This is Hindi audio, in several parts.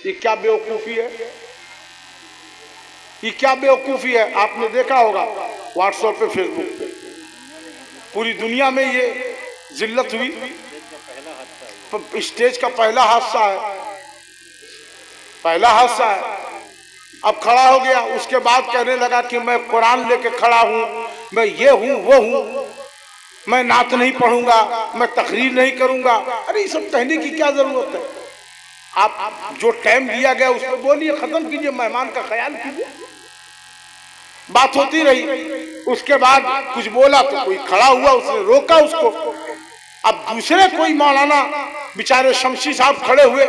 ये क्या बेवकूफी है, ये क्या बेवकूफी है। आपने देखा होगा व्हाट्सएप पे, फेसबुक पे, पूरी दुनिया में ये जिल्लत हुई। स्टेज का पहला हादसा है, पहला हादसा है। अब खड़ा हो गया, उसके बाद कहने लगा कि मैं कुरान लेके खड़ा हूं, मैं ये हूं वो हूं, मैं नात नहीं पढ़ूंगा, मैं तकरीर नहीं करूंगा। अरे ये सब कहने की क्या जरूरत है। आप जो टाइम दिया गया उस पर बोलिए, खत्म कीजिए, मेहमान का ख्याल कीजिए। बात होती रही, उसके बाद कुछ बोला तो कोई खड़ा हुआ, उसने रोका उसको। अब दूसरे कोई मौलाना बेचारे शमशी साहब खड़े हुए,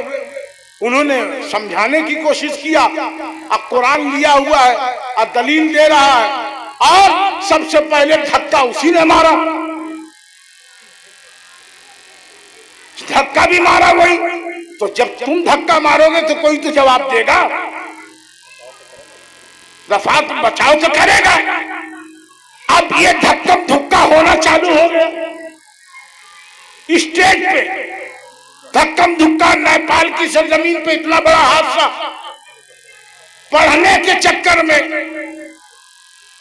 उन्होंने समझाने की कोशिश किया। अब कुरान लिया हुआ है और दलील दे रहा है, और सबसे पहले धक्का उसी ने मारा, धक्का भी मारा वही। तो जब तुम धक्का मारोगे तो कोई तो जवाब देगा, रफात बचाव तो करेगा। अब ये धक्कम धुक्का होना चालू हो गया स्टेज पे, धक्कम धुक्का। नेपाल की सरजमीन पे इतना बड़ा हादसा, पढ़ने के चक्कर में।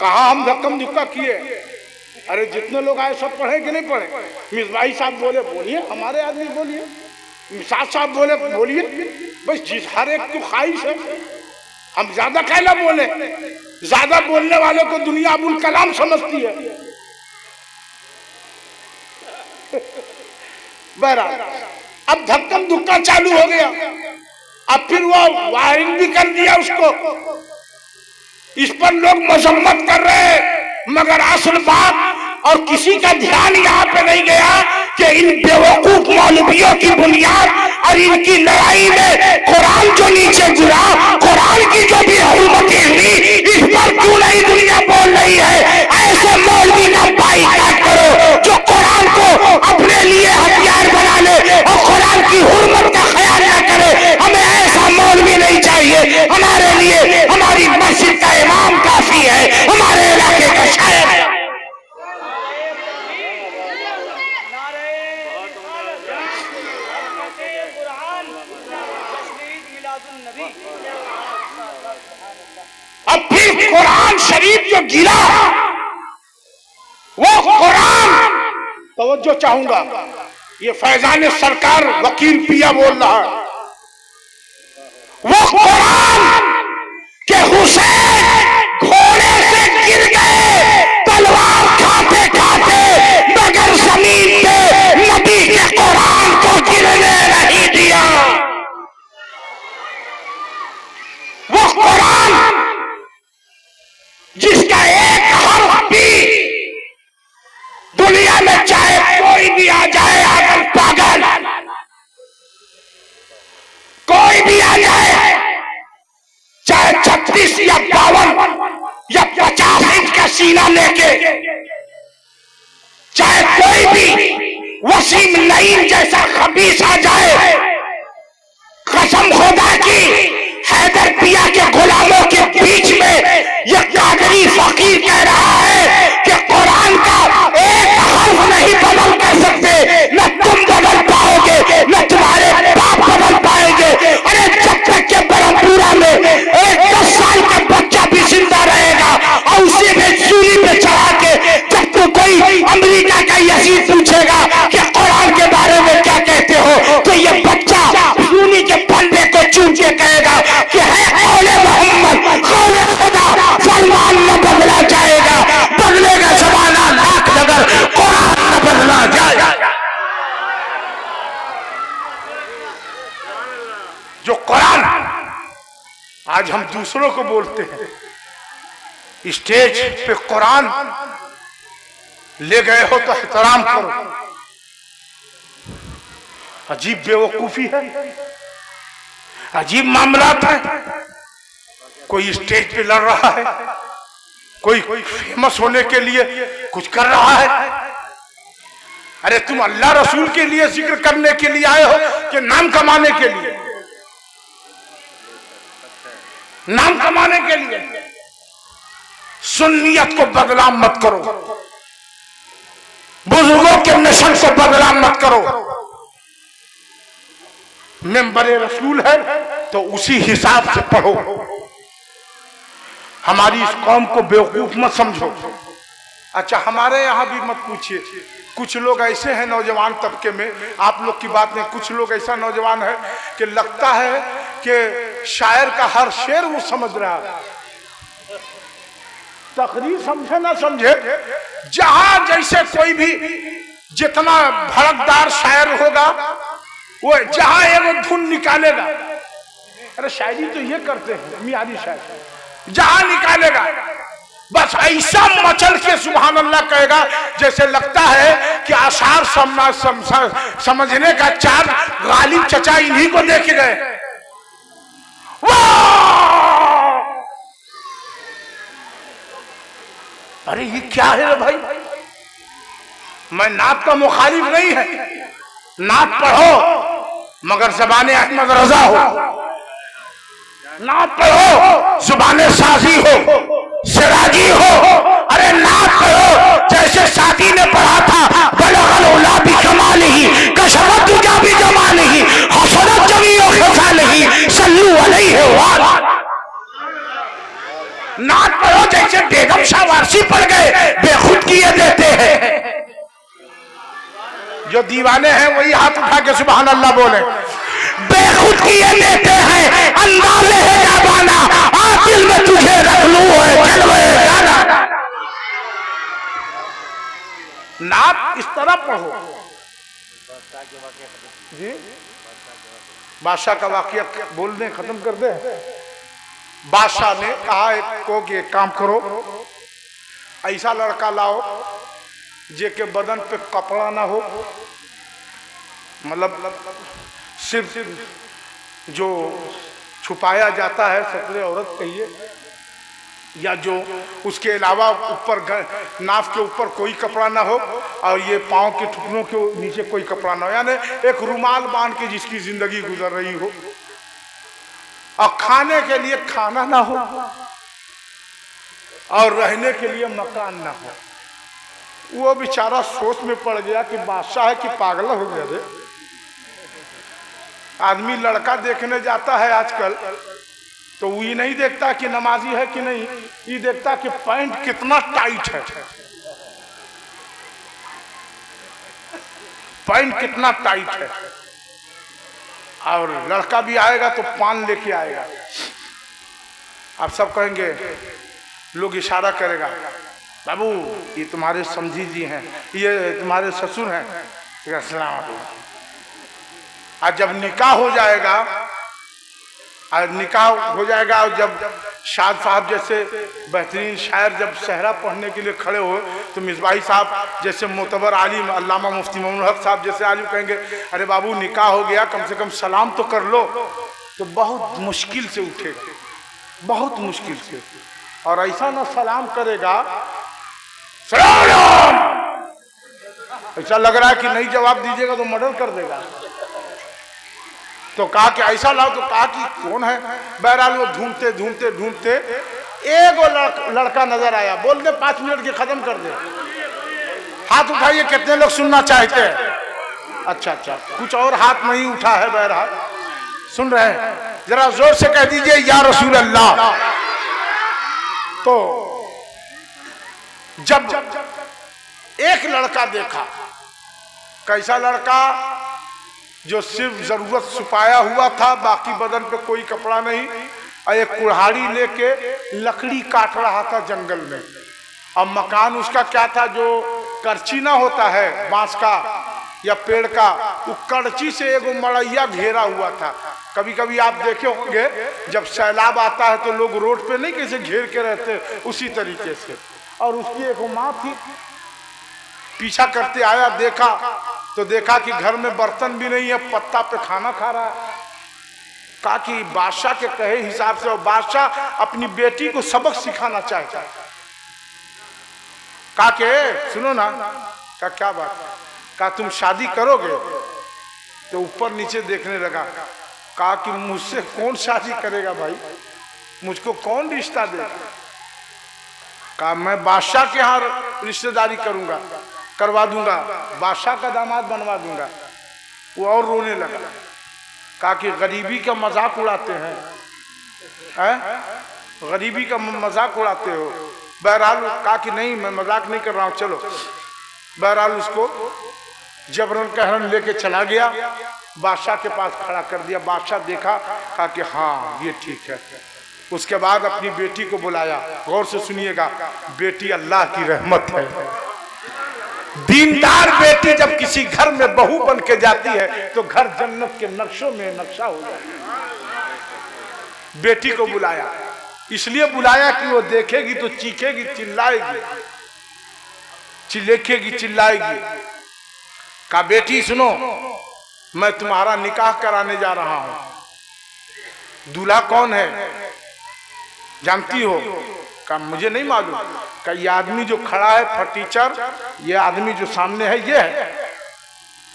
कहा हम धक्कम धुक्का किए? अरे जितने लोग आए सब पढ़े कि नहीं पढ़े? मिसबाही साहब बोले बोलिए, हमारे आदमी बोलिए, मिसाज साहब बोले बोलिए, बस जिस हर एक को ख्वाहिश है। हम ज्यादा कहना बोले, ज्यादा बोलने वालों को दुनिया अबुल कलाम समझती है। बहरहाल अब धक्कम धुक्का चालू हो गया। अब फिर वो वायरिंग भी कर दिया उसको। इस पर लोग मजम्मत कर रहे हैं, मगर असल बात और किसी का ध्यान यहाँ पे नहीं गया कि इन बेवकूफ मौलवियों की बुनियाद और इनकी लड़ाई में कुरान जो नीचे गिरा, कुरान की जो भी हुर्मतें हुई, इस पर क्यों नहीं दुनिया बोल रही है। ऐसे मौलवी का बाइकाट करो जो कुरान को अपने लिए हथियार बना ले और कुरान की हुर्मत का ख्याल न करे। हमें ऐसा मौलवी नहीं चाहिए। हमारे लिए हमारी मस्जिद का इमाम काफी है, हमारे इलाके का शायर है। अब फिर कुरान शरीफ जो गिरा, वो कुरान, तवज्जो चाहूंगा, ये फैजान सरकार वकील पिया बोल रहा है, वो कुरान के हुसैन घोड़े से गिर गए तलवार खाते खाते, मगर जमीन पे नबी के कुरान को गिरने नहीं दिया। वो कुरान जिसका एक हर्फ भी दुनिया में चाहे कोई भी आ जाए, अगर पागल कोई भी आ जाए, चाहे 36 या 52 या 50 इंच का सीना लेके, चाहे कोई भी वसीम नईम जैसा खबीस आ जाए, कसम खुदा की हैदर पिया के गुलामों के बीच में यह कादरी फकीर कह रहा है कि कुरान का एक हर्फ नहीं बदल कर सकते, न तुम बदल पाओगे न तुम्हारे बाप बदल पाएंगे। अरे जब तक के बरमपुरा में एक 10 साल का बच्चा भी जिंदा रहेगा और उसी में सूली पे चढ़ा के जब तो कोई अमेरिका का यजीद पूछेगा कि कुरान के बारे में क्या कहते हो, तो ये बच्चा सूली के फंदे को चूम के कहेगा कि है कौले मोहम्मद, कौले खुदा, फरमान न बदला जाएगा, बदलेगा जमाना लाख मगर कुरान न बदला जाएगा। जो कुरान आज हम दूसरों को बोलते हैं, स्टेज पे कुरान ले गए हो तो एहतराम करो। अजीब बेवकूफी है, अजीब मामला है। कोई स्टेज पे लड़ रहा है, कोई फेमस होने के लिए कुछ कर रहा है। अरे तुम अल्लाह रसूल के लिए जिक्र करने के लिए आए हो कि नाम कमाने के लिए? नाम कमाने के लिए। सुन्नियत को बदनाम मत करो, बुजुर्गों के मिशन को बदनाम मत करो। मेंबर रसूल है, तो उसी हिसाब से पढ़ो। हमारी इस कौम को बेवकूफ मत समझो। अच्छा, हमारे यहाँ भी मत पूछिए, कुछ लोग ऐसे हैं नौजवान तबके में, आप लोग की बात में, कुछ लोग ऐसा नौजवान है कि लगता है कि शायर का हर शेर वो समझ रहा है। तकरीर समझे ना समझे, जहां जैसे कोई भी जितना भड़कदार शायर होगा वो जहां एगो धुन निकालेगा, अरे शायरी तो ये करते हैं मियारी शायर, जहां निकालेगा बस ऐसा मचल के सुभान अल्लाह कहेगा जैसे लगता है कि आसार समझने का चार गालिब चचा इन्हीं को देख गए। अरे ये क्या है भाई? मैं नात का मुखालिफ नहीं है, नात पढ़ो मगर ज़बाने अहमद रजा हो, नात पढ़ो ज़ुबाने साजी हो, सिराजी हो। अरे नात पढ़ो जैसे सादी ने पढ़ा था, बलगल उला भी कमालिही कशफत दुजा भी जमालिही हसनत जमीओ खसालिही सल्लू अलैहि व नात पढ़ो जैसे बेगम शाह वारसी पढ़ गए, बेखुद किए देते हैं। जो दीवाने हैं वही हाथ उठा के सुभान अल्लाह बोले। बेखुद किए देते हैं, अंदाज़े है जाबाना, दिल में तुझे रख लूं जलवे जाना। नात इस तरह पढ़ो जी। बादशाह का वाकया बोलने खत्म कर दे। बादशाह ने कहा एक को कि काम करो, ऐसा लड़का लाओ जेके बदन पे कपड़ा ना हो, मतलब सिर्फ जो छुपाया जाता है सतरे औरत कहिए, या जो उसके अलावा ऊपर नाफ के ऊपर कोई कपड़ा ना हो और ये पाँव के ठुकनों के नीचे कोई कपड़ा ना हो, यानी एक रुमाल बांध के जिसकी जिंदगी गुजर रही हो, और खाने के लिए खाना ना हो और रहने के लिए मकान ना हो। वो बेचारा सोच में पड़ गया कि बादशाह है कि पागल हो गया रे। आदमी लड़का देखने जाता है आजकल तो वो ये नहीं देखता कि नमाजी है कि नहीं, ये देखता कि पैंट कितना टाइट है, पैंट कितना टाइट है। और लड़का भी आएगा तो पान लेके आएगा। आप सब कहेंगे, लोग इशारा करेगा, बाबू ये तुम्हारे समझी जी हैं, ये तुम्हारे ससुर हैं, अस्सलाम वालेकुम। और जब निकाह हो जाएगा, और निकाह हो जाएगा और जब शाद साहब जैसे बेहतरीन शायर जब सहरा पढ़ने के लिए खड़े हो तो मिसबाही साहब जैसे मोतबर आलिम अल्लामा मुफ्ती मोहम्मद हक साहब जैसे आलिम कहेंगे, अरे बाबू निकाह हो गया, कम से कम सलाम तो कर लो। तो बहुत मुश्किल से उठेगा, बहुत मुश्किल से, और ऐसा ना सलाम करेगा, सलाम, ऐसा लग रहा है कि नहीं जवाब दीजिएगा तो मर्डर कर देगा। तो कहा कि ऐसा लाओ, तो कहा कि कौन है। बहरहाल वो ढूंढते ढूंढते ढूंढते एक लड़का नजर आया। बोल दे 5 मिनट के खत्म कर दे। हाथ उठाइए, कितने लोग सुनना चाहते हैं? अच्छा, कुछ और हाथ नहीं उठा है। बहरहाल सुन रहे हैं, जरा जोर से कह दीजिए या रसूल अल्लाह। तो जब एक लड़का देखा, कैसा लड़का, जो सिर्फ जरूरत छुपाया हुआ था, बाकी बदन पे कोई कपड़ा नहीं, और एक कुल्हाड़ी लेके लकड़ी काट रहा था जंगल में। अब मकान उसका क्या था, जो करची ना होता है बांस का या पेड़ का, वो करची से एगो मड़ैया घेरा हुआ था। कभी कभी आप देखे होंगे जब सैलाब आता है तो लोग रोड पे नहीं कैसे घेर के रहते, उसी तरीके से। और उसकी एक माँ थी, पीछा करते आया, देखा तो देखा कि घर में बर्तन भी नहीं है, पत्ता पे खाना खा रहा है। कहा कि बादशाह के कहे हिसाब से, और बादशाह अपनी बेटी को सबक सिखाना चाहता है। कहा कि सुनो ना, कहा क्या बात, कहा तुम शादी करोगे? तो ऊपर नीचे देखने लगा। कहा कि मुझसे कौन शादी करेगा भाई, मुझको कौन रिश्ता देगा? कहा मैं बादशाह के यहाँ रिश्तेदारी करूंगा, करवा दूंगा, बादशाह का दामाद बनवा दूंगा। वो और रोने लगा। कहा कि गरीबी का मजाक उड़ाते हैं, गरीबी का मजाक उड़ाते हो। बहरहाल कहा कि नहीं मैं मजाक नहीं कर रहा हूँ, चलो। बहरहाल उसको जबरन कहरन लेके चला गया, बादशाह के पास खड़ा कर दिया। बादशाह देखा, कहा कि हाँ ये ठीक है। उसके बाद अपनी बेटी को बुलाया। गौर से सुनिएगा, बेटी अल्लाह की रहमत है। दीनदार बेटी जब किसी घर में बहू बन के जाती है तो घर जन्नत के नक्शों में नक्शा हो जाता है। बेटी को बुलाया, इसलिए बुलाया कि वो देखेगी तो चीखेगी, चिल्लाएगी, चिल्लेखेगी, चिल्लाएगी। कहा बेटी सुनो, मैं तुम्हारा निकाह कराने जा रहा हूं। दूल्हा कौन है जानती हो? कहा मुझे नहीं मालूम। कहा ये आदमी जो खड़ा है फटीचर, ये आदमी जो सामने है ये है।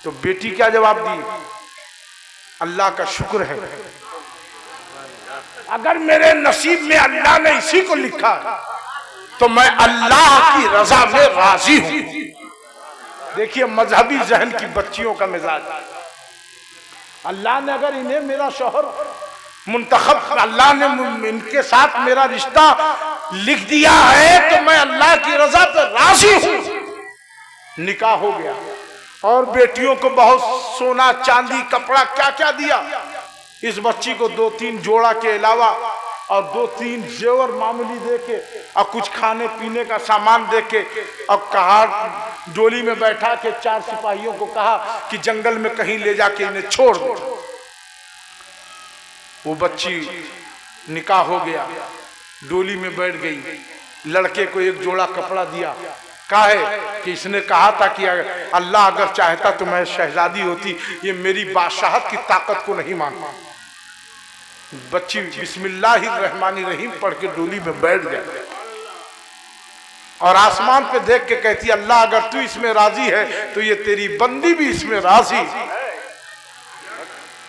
तो बेटी क्या जवाब दी? अल्लाह का शुक्र है, अगर मेरे नसीब में अल्लाह ने इसी को लिखा तो मैं अल्लाह की रजा में राजी हूं। देखिए मजहबी जहन की बच्चियों का मिजाज। अल्लाह ने अगर इन्हें मेरा शौहर मुंतखब, अल्लाह ने इनके साथ मेरा रिश्ता लिख दिया है तो मैं अल्लाह की रजा पर राजी हूं। निकाह हो गया और बेटियों को बहुत सोना चांदी कपड़ा क्या क्या दिया। इस बच्ची को 2-3 जोड़ा के अलावा और 2-3 जेवर मामूली देके और कुछ खाने पीने का सामान देके और कहा, डोली में बैठा के 4 सिपाहियों को कहा कि जंगल में कहीं ले जाके इन्हें छोड़ दो। वो बच्ची निकाह हो गया, डोली में बैठ गई। लड़के को 1 जोड़ा कपड़ा दिया। कहा है कि इसने कहा था कि अल्लाह अगर चाहता तो मैं शहजादी होती, ये मेरी बादशाहत की ताकत को नहीं मानता। बच्ची बिस्मिल्लाहिर्रहमानिर्रहीम पढ़ के डोली में बैठ गई और आसमान पे देख के कहती अल्लाह अगर तू इसमें राजी है तो ये तेरी बंदी भी इसमें राजी है,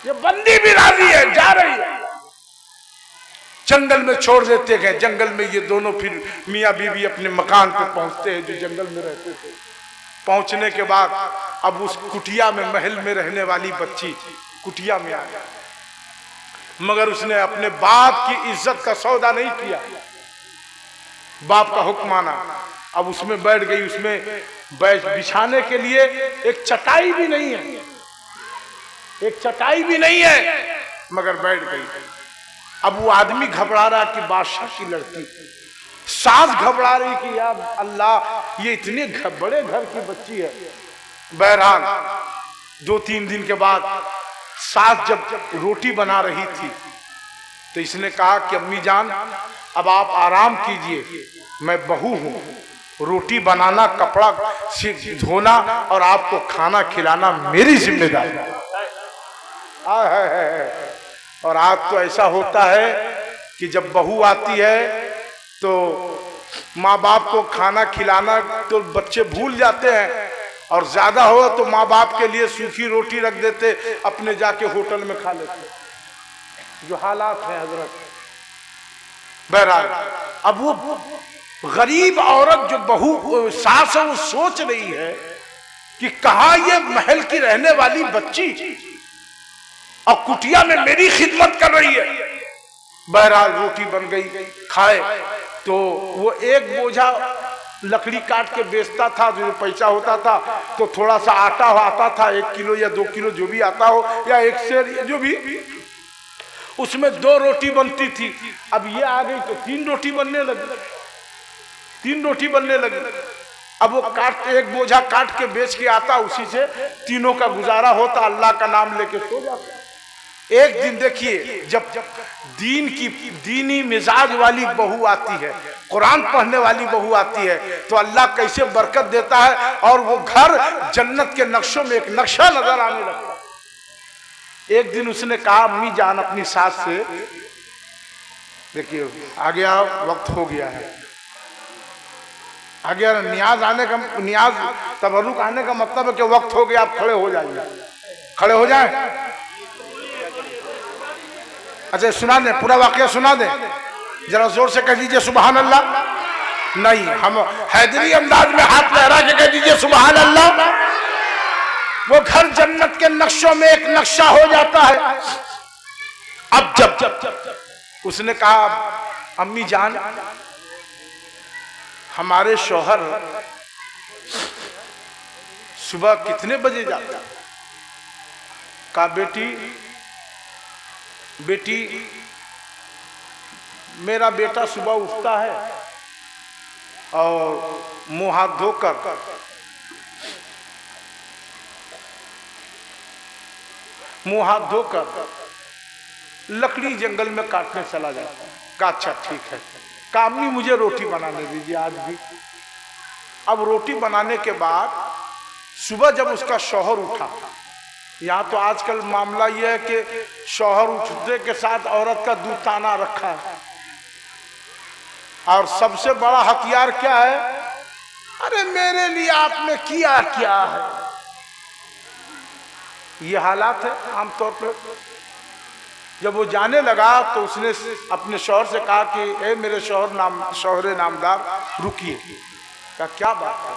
ये बंदी भी राजी है, जा रही है। जंगल में छोड़ देते गए। जंगल में ये दोनों फिर मियाँ बीवी अपने मकान पे पहुंचते हैं जो जंगल में रहते थे। पहुंचने के बाद अब उस कुटिया में, महल में रहने वाली बच्ची कुटिया में आ गई, मगर उसने अपने बाप की इज्जत का सौदा नहीं किया। बाप का हुक्म माना, अब उसमें बैठ गई। उसमें बिछाने के लिए एक चटाई भी नहीं है, एक चटाई भी नहीं है, मगर बैठ गई। अब वो आदमी घबरा रहा कि बादशाह की लड़की, सास घबरा रही कि यार अल्लाह ये इतने बड़े घर की बच्ची है। बहरहाल 2-3 दिन के बाद सास जब रोटी बना रही थी तो इसने कहा कि अम्मी जान अब आप आराम कीजिए, मैं बहू हूं, रोटी बनाना, कपड़ा धोना और आपको खाना खिलाना मेरी जिम्मेदारी है। और आज तो ऐसा होता है कि जब बहू आती है तो माँ बाप को खाना खिलाना तो बच्चे भूल जाते हैं, और ज्यादा हो तो माँ बाप के लिए सूखी रोटी रख देते, अपने जाके होटल में खा लेते। जो हालात है हजरत। बहरहाल अब वो गरीब औरत जो बहू सास है वो सोच रही है कि कहा ये महल की रहने वाली बच्ची और कुटिया में मेरी खिदमत कर रही है। बहरहाल रोटी बन गई, खाए तो वो एक बोझा लकड़ी काट के बेचता था, जो पैसा होता था तो थोड़ा सा आटा आता था, 1 किलो या 2 किलो जो भी आता हो, या 1 सेर जो भी, उसमें 2 रोटी बनती थी। अब ये आ गई तो 3 रोटी बनने लगी, 3 रोटी बनने लगी। अब वो एक बोझा काट के बेच के आता, उसी से तीनों का गुजारा होता, अल्लाह का नाम लेके सो जाता। एक दिन देखिए जब दीनी मिजाज वाली बहू आती है, कुरान पढ़ने वाली बहू आती है तो अल्लाह कैसे बरकत देता है, और वो घर जन्नत के नक्शों में एक नक्शा नजर आने लगता है। एक दिन उसने कहा अम्मी जान अपनी सास से, देखिए आ गया वक्त हो गया है, आ गया नियाज आने का, नियाज तबरुक आने का मतलब है कि वक्त हो गया, आप खड़े हो जाइए, खड़े हो जाए। अच्छा सुना दे, पूरा वाकया सुना दे, जरा जोर से कह दीजिए सुबहान अल्लाह। नहीं, हम हैदरी अंदाज में हाथ लहरा के कह दीजिए सुबहान अल्लाह। वो घर जन्नत के नक्शों में एक नक्शा हो जाता है। अब जब उसने कहा, अम्मी जान हमारे शौहर सुबह कितने बजे जाते हैं? कहा बेटी मेरा बेटा सुबह उठता है और मुंह हाथ धोकर लकड़ी जंगल में काटने चला जाता है। कहा अच्छा ठीक है। कहा अम्मी मुझे रोटी बनाने दीजिए आज भी। अब रोटी बनाने के बाद सुबह जब उसका शौहर उठा, यहाँ तो आजकल मामला यह है कि शौहर उठने के साथ औरत का दूध ताना रखा है, और सबसे बड़ा हथियार क्या है? अरे मेरे लिए आपने किया क्या है। ये हालात है आमतौर पर। जब वो जाने लगा तो उसने अपने शौहर से कहा कि ए मेरे शौहरे नामदार रुकिए। कहा क्या बात है?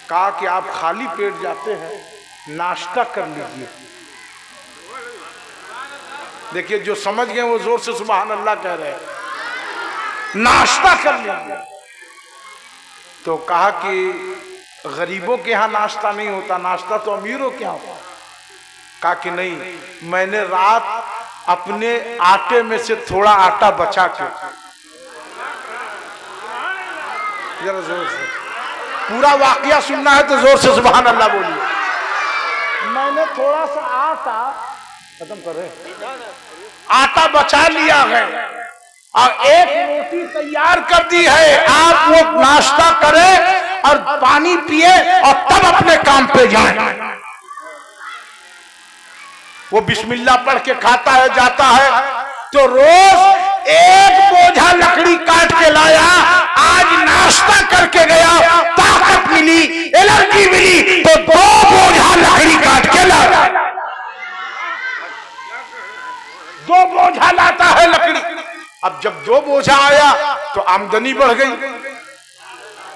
कहा कि आप खाली पेट जाते हैं, नाश्ता कर लीजिए। देखिए जो समझ गए वो जोर से सुभान अल्लाह कह रहे हैं, नाश्ता कर लीजिए। तो कहा कि गरीबों के यहाँ नाश्ता नहीं होता, नाश्ता तो अमीरों के यहाँ होता। कहा कि नहीं, मैंने रात अपने आटे में से थोड़ा आटा बचा के, जरा जोर से, पूरा वाकया सुनना है तो जोर से सुभान अल्लाह बोलिए। मैंने थोड़ा सा आटा खत्म कर रहे, आटा बचा लिया है और एक रोटी तैयार कर दी है। आप वो नाश्ता करें और पानी पिए और तब अपने काम पे जाएं। वो बिस्मिल्लाह पढ़ के खाता है, जाता है, तो रोज एक बोझा लकड़ी काट के लाया। आज नाश्ता करके गया, ताकत मिली, एनर्जी मिली, तो 2 बोझा लकड़ी काट के लाया। 2 बोझा लाता है लकड़ी। अब जब 2 बोझा आया तो आमदनी बढ़ गई,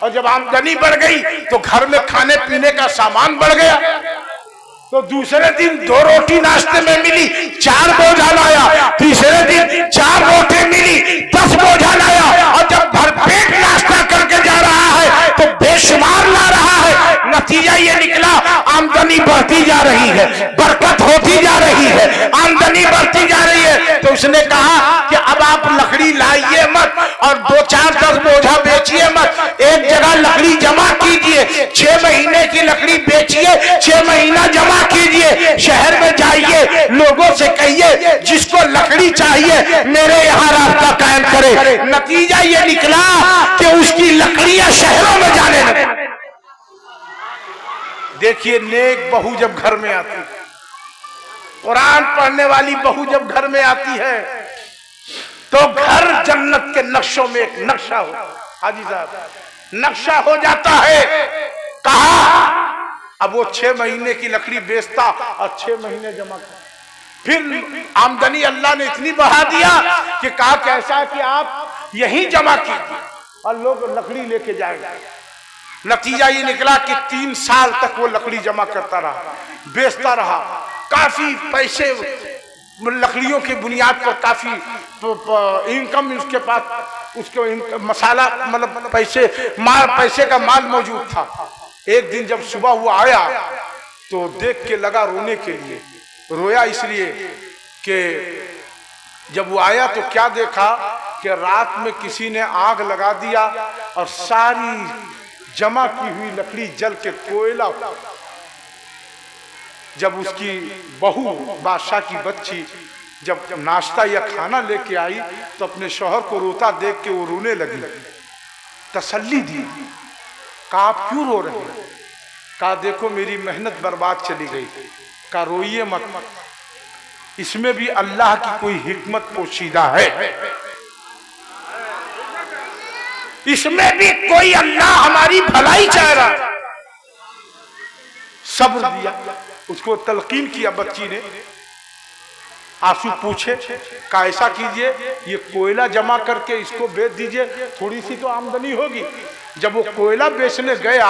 और जब आमदनी बढ़ गई तो घर में खाने पीने का सामान बढ़ गया। तो दूसरे दिन 2 रोटी नाश्ते में मिली, 4 बोझा लाया। तीसरे दिन 4 रोटी मिली, 10 बोझा लाया। और जब भरपेट नाश्ता करके जा रहा है तो बेशुमार ला रहा है। नतीजा ये निकला, आमदनी बढ़ती जा रही है, बरकत होती जा रही है, आमदनी बढ़ती जा रही है। तो उसने कहा कि अब आप लकड़ी लाइए मत और 2, 4, 10 बोझा बेचिए मत, एक जगह लकड़ी जमा कीजिए। 6 महीने की लकड़ी बेचिए, 6 महीना जमा कीजिए। शहर में जाइए, लोगों से कहिए जिसको लकड़ी चाहिए मेरे यहाँ रास्ता कायम करे। नतीजा ये निकला कि उसकी लकड़ियां शहरों में जाने लगी। देखिए नेक बहू जब घर में आती है, कुरान पढ़ने वाली बहू जब घर में आती है तो घर जन्नत के नक्शों में एक नक्शा हो, हाजी साहब, नक्शा हो जाता है। कहा अब वो 6 महीने की लकड़ी बेचता और 6 महीने जमा कर, फिर आमदनी अल्लाह ने इतनी बढ़ा दिया कि कहा कैसा है कि आप यहीं जमा कीजिए और लोग लकड़ी लेके जाएंगे। नतीजा ये निकला कि 3 साल तक वो लकड़ी जमा करता रहा, बेचता रहा, काफी पैसे लकड़ियों की बुनियाद पर काफी इनकम उसके पास, उसके मसाला मतलब पैसे का माल मौजूद था। एक दिन जब सुबह वो आया तो देख के लगा रोने के लिए। रोया इसलिए कि जब वो आया तो क्या देखा कि रात में किसी ने आग लगा दिया और सारी जमा की हुई लकड़ी जल के कोयला। जब उसकी बहू बादशाह की बच्ची जब नाश्ता या खाना लेके आई तो अपने शौहर को रोता देख के वो रोने लगी। तसल्ली दी, कहा आप क्यों रो रहे हैं? कहा देखो मेरी मेहनत बर्बाद चली गई। कहा रोइए मत, इसमें भी अल्लाह की कोई हिकमत पोशीदा है, इसमें भी कोई अल्लाह हमारी भलाई चाह रहा है। सब्र दिया, उसको तलकीन किया बच्ची ने। आंसू पूछे, का ऐसा कीजिए ये कोयला जमा करके इसको बेच दीजिए, थोड़ी सी तो आमदनी होगी। जब वो कोयला बेचने गया,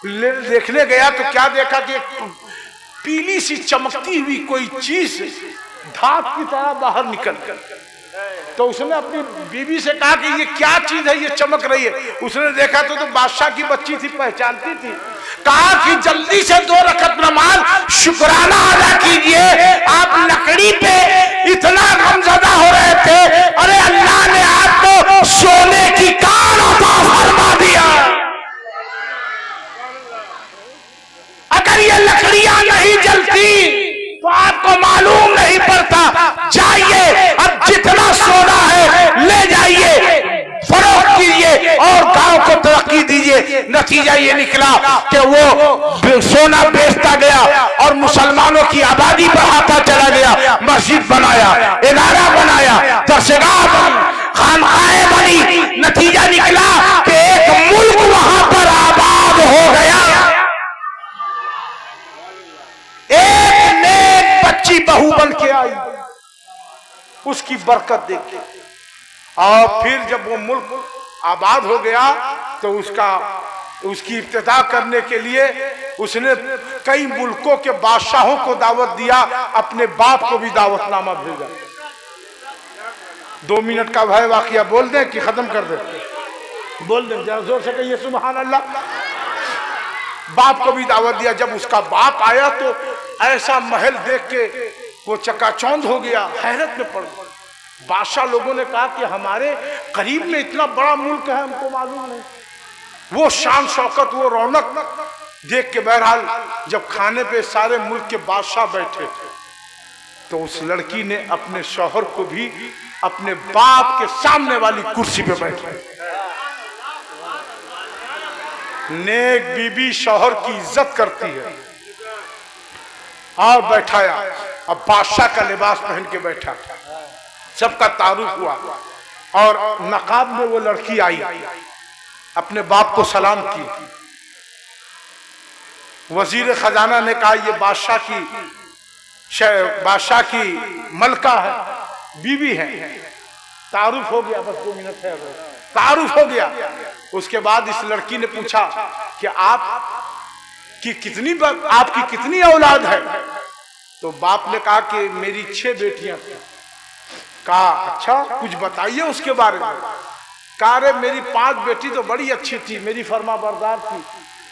देखने गया तो क्या देखा कि पीली सी चमकती हुई कोई चीज धाक की तरह बाहर निकल गया। तो उसने अपनी बीवी से कहा कि ये क्या चीज है, ये चमक रही है। उसने देखा तो बादशाह की बच्ची थी, पहचानती थी। कहा कि जल्दी से 2 रकअत नमाज शुक्राना अदा कीजिए, आप लकड़ी पे इतना गमज़दा हो रहे थे, अरे अल्लाह ने आपको सोने की कान अता फरमा दिया। अगर ये लकड़ियां नहीं जलती तो आपको मालूम नहीं पड़ता। जाइए, अब जितना सोना है ले जाइए, फरोख्त कीजिए और गांव को तरक्की दीजिए। नतीजा ये निकला कि वो सोना बेचता गया और मुसलमानों की आबादी बढ़ाता चला गया। मस्जिद बनाया, इदारा बनाया, दरसगाह बनी, खानकाहें बनी। नतीजा निकला कि एक मुल्क वहां पर आबाद हो गया। एक नेक बच्ची बहू बन के आई, उसकी बरकत देखे। और फिर जब वो मुल्क आबाद हो गया तो उसकी इब्तिदा करने के लिए उसने कई मुल्कों के बादशाहों को दावत दिया, अपने बाप को भी दावतनामा भेजा। 2 मिनट का भाई वाकया बोल दें कि खत्म कर दें? बोल दें, जरा जोर से कहिए सुभान अल्लाह। बाप को भी दावत दिया। जब उसका बाप आया तो ऐसा महल देख के वो चकाचौंध हो गया, हैरत में पड़ गया। बादशाह लोगों ने कहा कि हमारे करीब में इतना बड़ा मुल्क है, हमको मालूम नहीं। वो शान शौकत, वो रौनक देख के बहरहाल जब खाने पे सारे मुल्क के बादशाह बैठे तो उस लड़की ने अपने शौहर को भी अपने बाप के सामने वाली कुर्सी पे बैठाया। नेक बीबी शौहर की इज्जत करती है और बैठाया। अब बादशाह का लिबास पहन के बैठा, सबका तारुफ हुआ और नकाब में वो लड़की आई, अपने बाप को सलाम की। वजीर खजाना ने कहा ये बादशाह की मलका है, बीवी है। तारुफ हो गया, बस 2 मिनट है, तारुफ हो गया। उसके बाद इस लड़की ने पूछा कि आपकी कितनी औलाद है? तो बाप ने कहा कि मेरी 6 बेटियां थी। कहा अच्छा, कुछ बताइए उसके बारे में। कहा रे मेरी 5 बेटी तो बड़ी अच्छी थी, मेरी फरमाबरदार थी,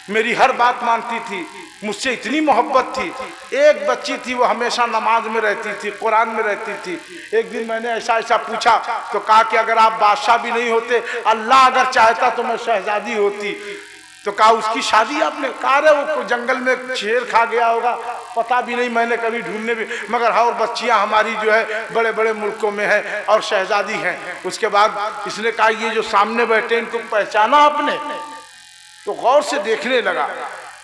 मेरी हर बात मानती थी, मुझसे इतनी मोहब्बत थी। एक बच्ची थी वो हमेशा नमाज में रहती थी, कुरान में रहती थी। एक दिन मैंने ऐसा पूछा तो कहा कि अगर आप बादशाह भी नहीं होते, अल्लाह अगर चाहता तो मैं शहजादी होती। तो कहा उसकी शादी आपने? कहा रे वो जंगल में शेर खा गया होगा, पता भी नहीं, मैंने कभी ढूंढने भी, मगर हाँ और बच्चियां हमारी जो है बड़े बड़े मुल्कों में है और शहजादी हैं। उसके बाद इसने कहा ये जो सामने बैठे इनको पहचाना आपने? तो गौर से देखने लगा।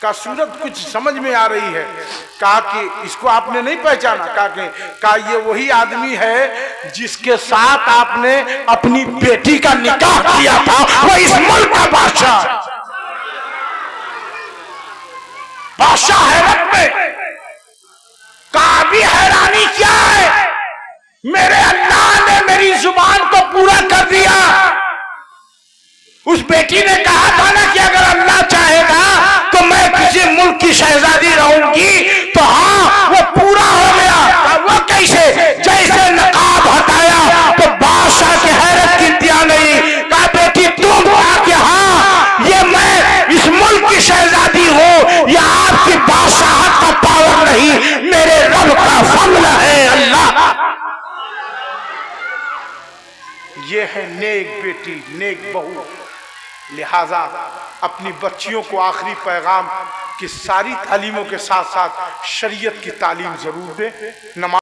कहा सूरत कुछ समझ में आ रही है। कहा कि इसको आपने नहीं पहचाना? कहा ये वही आदमी है जिसके साथ आपने अपनी बेटी का निकाह किया था, वो इस मुल्क का बादशाह। बादशाह हैरत में। कहा भी हैरानी क्या है, मेरे अल्लाह ने मेरी जुबान को पूरा कर दिया। उस बेटी ने कहा था ना कि अगर अल्लाह चाहेगा तो मैं किसी मुल्क की शहजादी रहूंगी, तो हाँ वो पूरा हो गया। वो कैसे? जैसे नकाब हटाया तो बादशाह की हैरत की इंतहा नहीं। कहा बेटी तुम कहा कि हाँ ये मैं इस मुल्क की शहजादी हूँ, या आपकी बादशाहत का पावर नहीं, मेरे रब का फजल है अल्लाह। ये है नेक बेटी, नेक बहू। लिहाजा अपनी बच्चियों को आखिरी पैगाम कि सारी तालीमों के साथ साथ शरीयत की तालीम जरूर दें। नमाज